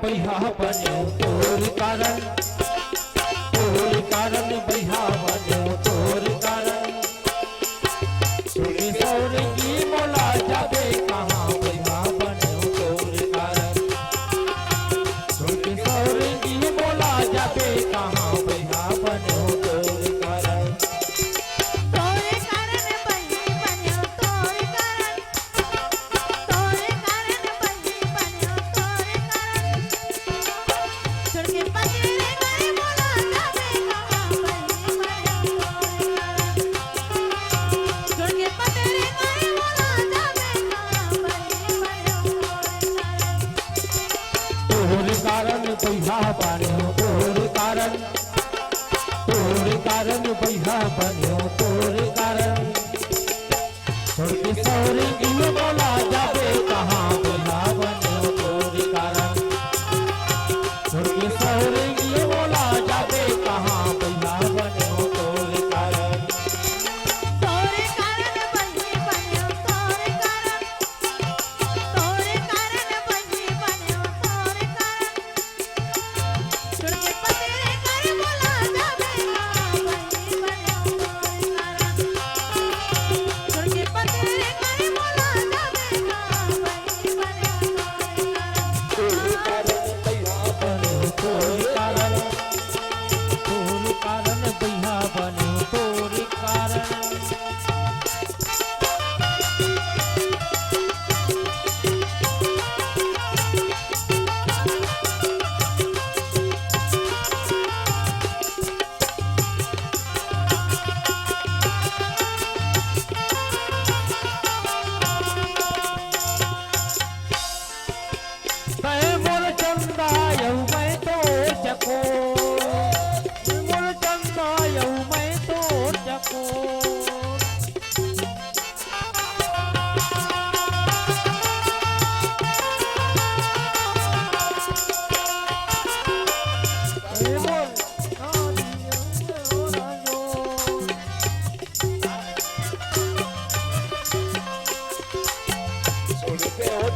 बहिया बन्यो तोर कारण बहिया बन्यो तोर कारण सौरंगी मोला जाबे कहाँ बहिया बन्यो तोर कारण सौरंगी मोला जाबे कहाँ बहिया बन्यो तोर कारण बहिया बन्यो तोर कारण बहिया बन्यो तोर कारण छोड़ सौरंगी मोला जाबे कहाँ बहिया बन्यो तोर कारण छोड़ सौरंगी मोला जाबे कहाँ बहिया बन्यो तोर कारण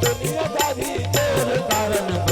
दुनिया दादी तोर कारण